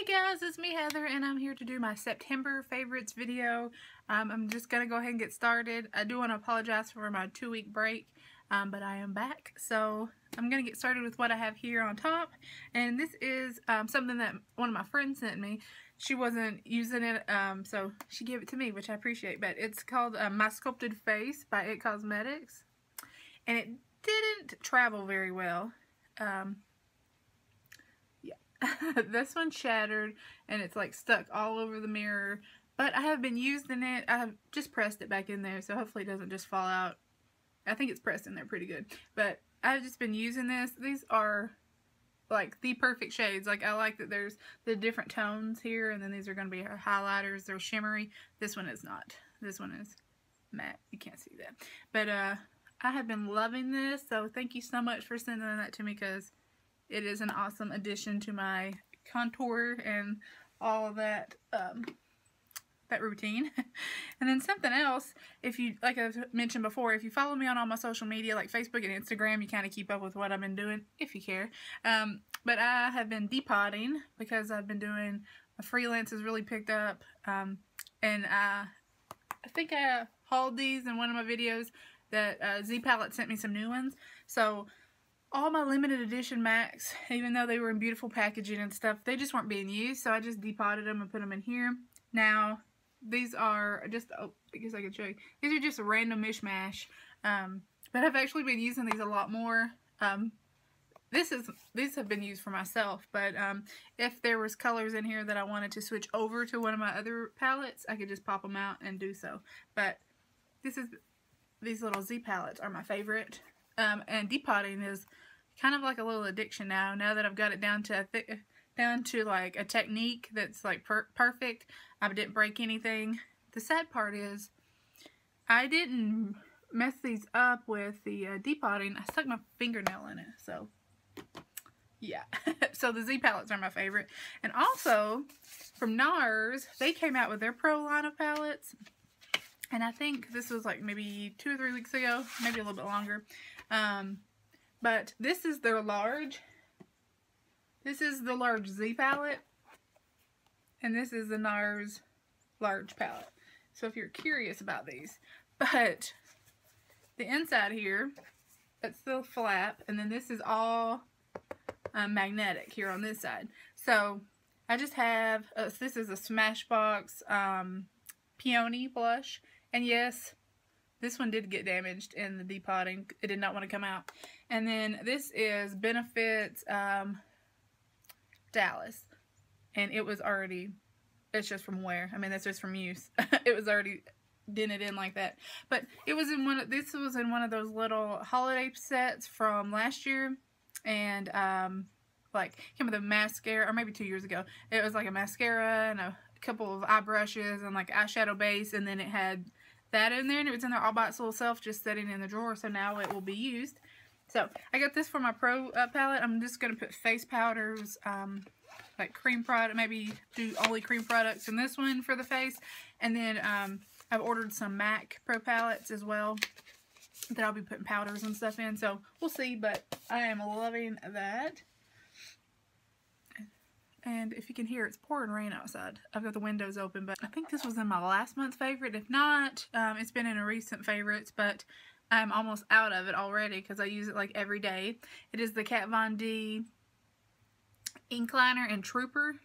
Hey guys, it's me Heather and I'm here to do my September favorites video. I'm just going to go ahead and get started. I do want to apologize for my 2-week break, but I am back. So I'm going to get started with what I have here on top. And this is something that one of my friends sent me. She wasn't using it, so she gave it to me, which I appreciate. But it's called My Sculpted Face by It Cosmetics. And it didn't travel very well. This one shattered and it's like stuck all over the mirror, but I have been using it. I have just pressed it back in there, so hopefully it doesn't just fall out. I think it's pressed in there pretty good, but I've just been using this. These are like the perfect shades. Like, I like that there's the different tones here, and then these are going to be our highlighters. They're shimmery. This one is not. This one is matte. You can't see that, but I have been loving this, so thank you so much for sending that to me, because it is an awesome addition to my contour and all of that that routine. And then something else, if you, like I've mentioned before, if you follow me on all my social media like Facebook and Instagram, you kind of keep up with what I've been doing, if you care. But I have been depotting because I've been doing, my freelance has really picked up, and I think I hauled these in one of my videos that Z Palette sent me some new ones. So all my limited edition MACs, even though they were in beautiful packaging and stuff, they just weren't being used, so I just depotted them and put them in here. Now, these are just, oh, I guess I can show you. These are just a random mishmash, but I've actually been using these a lot more. These have been used for myself, but if there was colors in here that I wanted to switch over to one of my other palettes, I could just pop them out and do so. But these little Z palettes are my favorite. And depotting is kind of like a little addiction now that I've got it down to like a technique that's like perfect. I didn't break anything. The sad part is I didn't mess these up with the depotting. I stuck my fingernail in it, so yeah. So the Z palettes are my favorite. And also from NARS, they came out with their Pro line of palettes, and I think this was like maybe 2 or 3 weeks ago, maybe a little bit longer. But this is their large. This is the large Z palette, and this is the NARS large palette. So if you're curious about these, but the inside here, it's the flap, and then this is all magnetic here on this side. So I just have this is a Smashbox Peony blush, and yes, this one did get damaged in the depotting. It did not want to come out. And then this is Benefits Dallas. And it was already, it's just from wear. I mean, that's just from use. It was already dented in like that. But it was in this was in one of those little holiday sets from last year. And like, came with a mascara, or maybe 2 years ago. It was like a mascara and a couple of eye brushes and like eyeshadow base. And then it had that in there, and it was in there all by its little self, just sitting in the drawer, so now it will be used. So I got this for my Pro palette. I'm just going to put face powders, like cream product, maybe do only cream products in this one for the face. And then I've ordered some MAC Pro palettes as well that I'll be putting powders and stuff in, so we'll see, but I am loving that. And if you can hear, it's pouring rain outside. I've got the windows open, but I think this was in my last month's favorite. If not, it's been in a recent favorites, but I'm almost out of it already because I use it like every day. It is the Kat Von D Ink Liner and Trooper,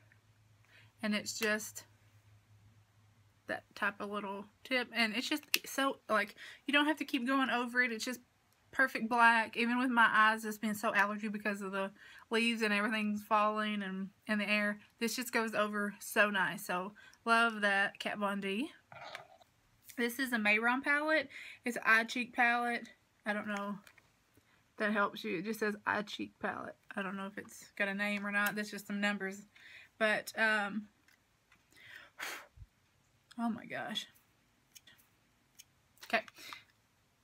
and it's just that type of little tip, and it's just so, like, you don't have to keep going over it. It's just perfect black, even with my eyes just being so allergy because of the leaves and everything's falling and in the air. This just goes over so nice. So love that Kat Von D. This is a Mehron palette. It's an eye cheek palette. I don't know if that helps you. It just says eye cheek palette. I don't know if it's got a name or not. That's just some numbers. But oh my gosh. Okay.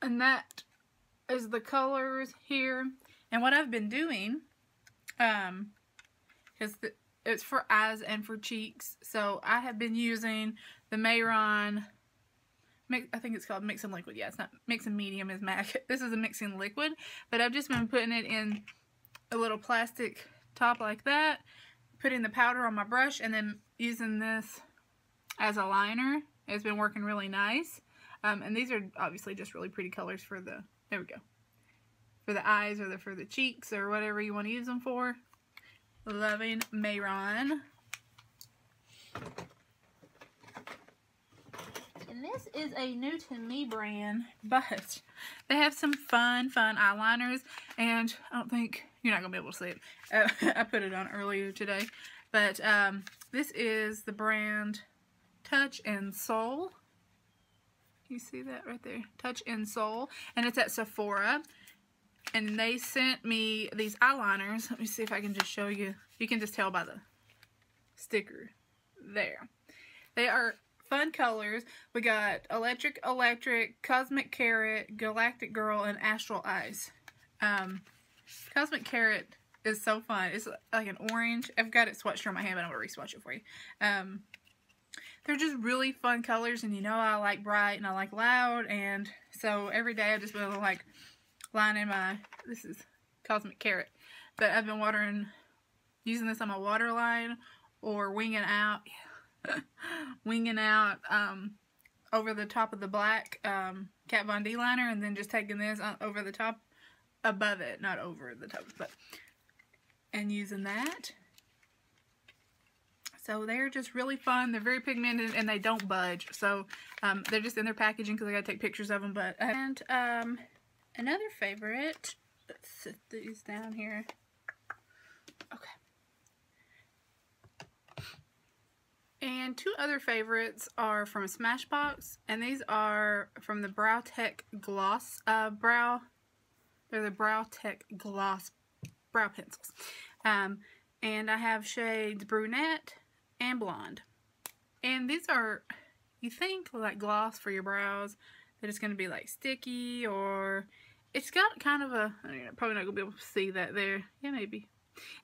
And that is the colors here. And what I've been doing, because it's for eyes and for cheeks, so I have been using the Mehron, I think it's called Mix and Liquid. Yeah, it's not Mix and Medium is MAC. This is a mixing liquid, but I've just been putting it in a little plastic top like that, putting the powder on my brush and then using this as a liner. It's been working really nice. And these are obviously just really pretty colors for the, there we go, for the eyes or for the cheeks or whatever you want to use them for. Loving Mehron. And this is a new to me brand, but they have some fun eyeliners, and I don't think, you're not going to be able to see it. I put it on earlier today, but this is the brand Touch and Soul. You see that right there? Touch and Soul. And it's at Sephora. And they sent me these eyeliners. Let me see if I can just show you. You can just tell by the sticker there. They are fun colors. We got Electric, Cosmic Carrot, Galactic Girl, and Astral Ice. Cosmic Carrot is so fun. It's like an orange. I've got it swatched on my hand, but I'm going to re-swatch it for you. They're just really fun colors, and you know I like bright and I like loud, and so every day I've just been like lining my, this is Cosmic Carrot, but I've been using this on my waterline or winging out over the top of the black Kat Von D liner, and then just taking this over the top, above it, not over the top, but, and using that. So they're just really fun. They're very pigmented and they don't budge. So they're just in their packaging because I got to take pictures of them. But and another favorite. Let's sit these down here. Okay. And two other favorites are from Smashbox, and these are from the Brow Tech Gloss Brow. They're the Brow Tech Gloss Brow Pencils. And I have shades Brunette and Blonde. And these are, you think like gloss for your brows, that it's going to be like sticky, or it's got kind of a, I'm probably not going to be able to see that there. Yeah, maybe.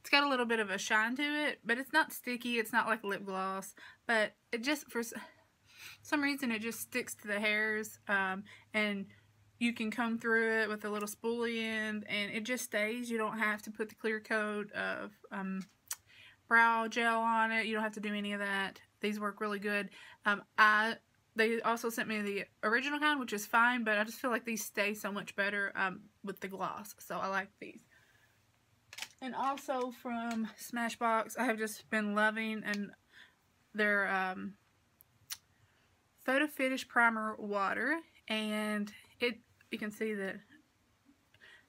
It's got a little bit of a shine to it, but it's not sticky. It's not like lip gloss, but it just, for some reason, it just sticks to the hairs, and you can comb through it with a little spoolie end, and it just stays. You don't have to put the clear coat of brow gel on it. You don't have to do any of that. These work really good. They also sent me the original kind, which is fine, but I just feel like these stay so much better with the gloss, so I like these. And also from Smashbox, I have just been loving their Photo Finish Primer Water, and you can see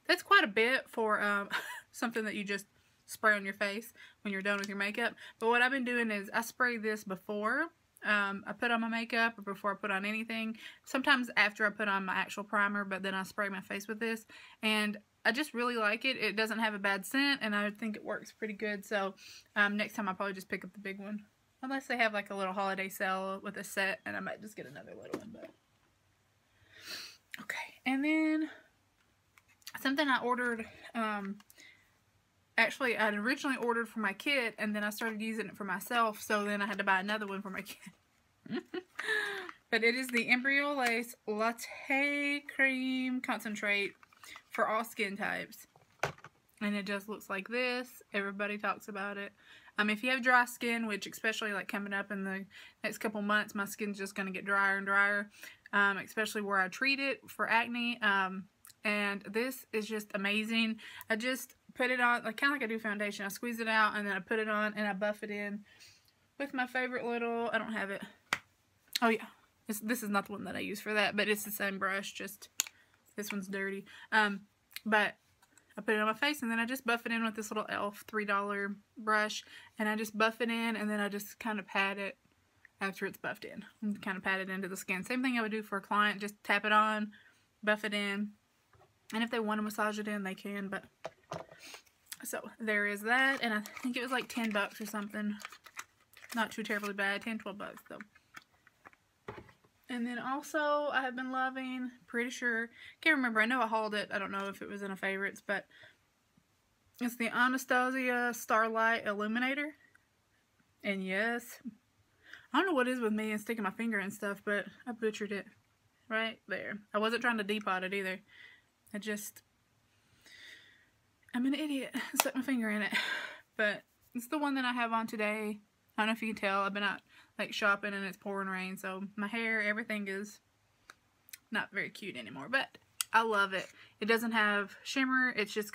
that's quite a bit for something that you just spray on your face when you're done with your makeup. But what I've been doing is I spray this before I put on my makeup, or before I put on anything. Sometimes after I put on my actual primer, but then I spray my face with this, and I just really like it. It doesn't have a bad scent, and I think it works pretty good. So next time I'll probably just pick up the big one, unless they have like a little holiday sale with a set, and I might just get another little one. But okay, and then something I ordered. Actually, I'd originally ordered for my kit, and then I started using it for myself, so then I had to buy another one for my kit. But it is the Embryo Lace Latte Cream Concentrate for all skin types. And it just looks like this. Everybody talks about it. If you have dry skin, which especially like coming up in the next couple months, my skin's just going to get drier and drier, especially where I treat it for acne. And this is just amazing. I just put it on, like kind of like I do foundation. I squeeze it out, and then I put it on, and I buff it in with my favorite little, I don't have it. Oh yeah, this is not the one that I use for that, but it's the same brush, just this one's dirty. But I put it on my face, and then I just buff it in with this little e.l.f. $3 brush, and I just buff it in, and then I just kind of pat it after it's buffed in, and kind of pat it into the skin. Same thing I would do for a client, just tap it on, buff it in, and if they want to massage it in, they can. But so there is that, and I think it was like 10 bucks or something. Not too terribly bad, 10, 12 bucks though. And then also, I have been loving, pretty sure, can't remember, I know I hauled it, I don't know if it was in a favorites, but it's the Anastacio Starlight Illuminator. And yes, I don't know what is with me and sticking my finger and stuff, but I butchered it right there. I wasn't trying to depot it either. I'm an idiot. I stuck my finger in it. But It's the one that I have on today. I don't know if you can tell. I've been out like shopping and it's pouring rain, so my hair, everything is not very cute anymore, but I love it. It doesn't have shimmer. It's just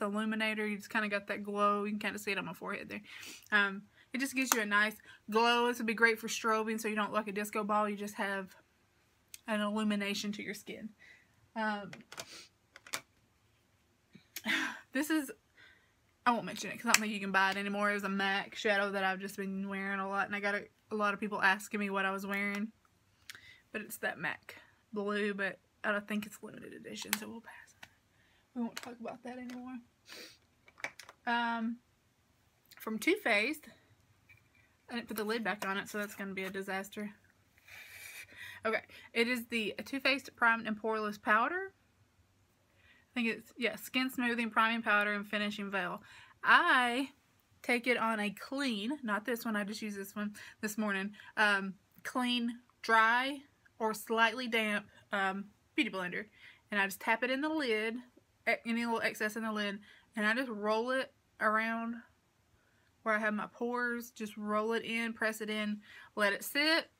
Illuminator. You just kind of got that glow. You can kind of see it on my forehead there. It just gives you a nice glow. This would be great for strobing, so you don't look like a disco ball. You just have an illumination to your skin. This is, I won't mention it because I don't think you can buy it anymore. It was a MAC shadow that I've just been wearing a lot, and I got a lot of people asking me what I was wearing. But it's that MAC blue, but I don't think it's limited edition, so we'll pass. We won't talk about that anymore. From Too Faced, I didn't put the lid back on it, so that's going to be a disaster. Okay, it is the Too Faced Primed and Poreless Powder. I think it's, yeah, Skin Smoothing, Priming Powder, and Finishing Veil. I take it on a clean, not this one, I just used this one this morning, clean, dry, or slightly damp beauty blender. And I just tap it in the lid, any little excess in the lid, and I just roll it around where I have my pores. Just roll it in, press it in, let it sit.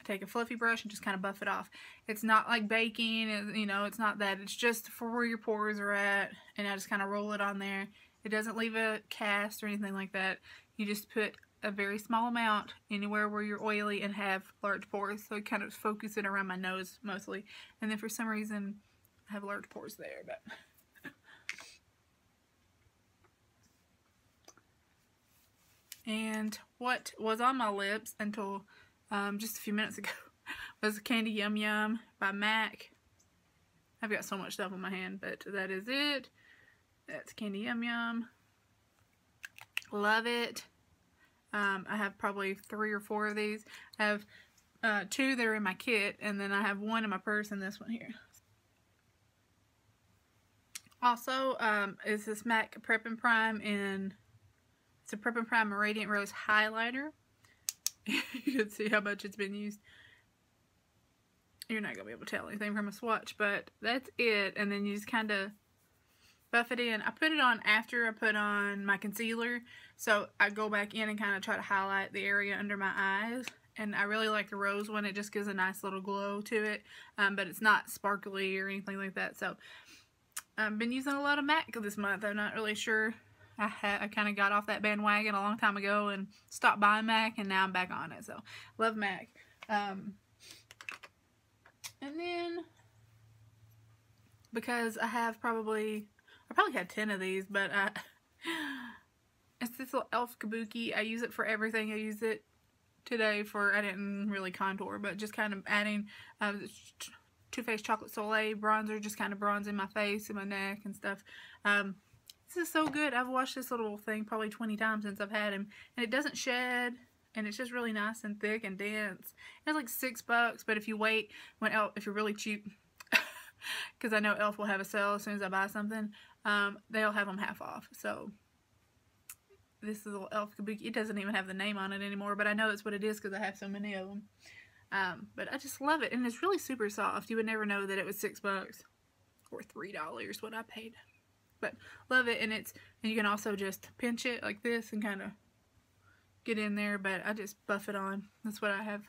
Take a fluffy brush and just kind of buff it off. It's not like baking, you know, it's not that. It's just for where your pores are at, and I just kind of roll it on there. It doesn't leave a cast or anything like that. You just put a very small amount anywhere where you're oily and have large pores. So I kind of focus it around my nose mostly. And then for some reason, I have large pores there, but... And what was on my lips until just a few minutes ago was Candy Yum Yum by MAC. I've got so much stuff on my hand, but that is it. That's Candy Yum Yum. Love it. I have probably 3 or 4 of these. I have 2 that are in my kit, and then I have 1 in my purse and this one here. Also, is this MAC Prep and Prime in... It's a Prep and Prime Radiant Rose Highlighter. You can see how much it's been used. You're not going to be able to tell anything from a swatch, but that's it. And then you just kind of buff it in. I put it on after I put on my concealer. So I go back in and kind of try to highlight the area under my eyes. And I really like the rose one. It just gives a nice little glow to it. But it's not sparkly or anything like that. So I've been using a lot of MAC this month. I'm not really sure. I kind of got off that bandwagon a long time ago and stopped buying MAC, and now I'm back on it. So, love MAC. And then, because I probably had 10 of these, but it's this little e.l.f. kabuki. I use it for everything. I use it today for, I didn't really contour, but just kind of adding Too Faced Chocolate Soleil bronzer, just kind of bronzing my face and my neck and stuff. This is so good. I've washed this little thing probably 20 times since I've had him, and it doesn't shed, and it's just really nice and thick and dense. It's like $6, but if you wait, if you're really cheap, because I know e.l.f. will have a sale as soon as I buy something, they'll have them half off. So this little e.l.f. kabuki, it doesn't even have the name on it anymore, but I know that's what it is because I have so many of them. But I just love it, and it's really super soft. You would never know that it was $6 or $3 what I paid. But love it, and you can also just pinch it like this and kind of get in there, but I just buff it on. That's what I have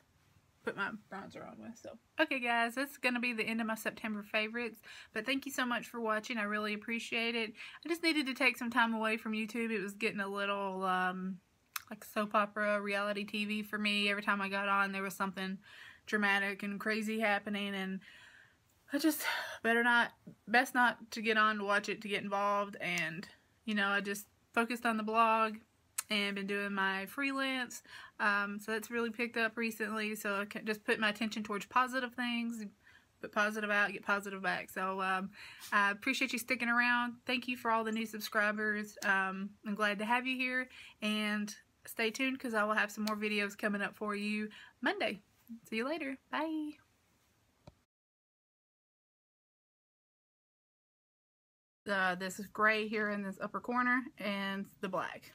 put my bronzer on with. So okay guys, that's gonna be the end of my September favorites, but thank you so much for watching. I really appreciate it. I just needed to take some time away from YouTube. It was getting a little like soap opera reality TV for me. Every time I got on, there was something dramatic and crazy happening, and I just best not to get on to watch it to get involved. And you know, I just focused on the blog and been doing my freelance, so that's really picked up recently. So I can just put my attention towards positive things, put positive out, get positive back. So I appreciate you sticking around. Thank you for all the new subscribers. I'm glad to have you here, and stay tuned because I will have some more videos coming up for you Monday. See you later. Bye. This is gray here in this upper corner, and the black.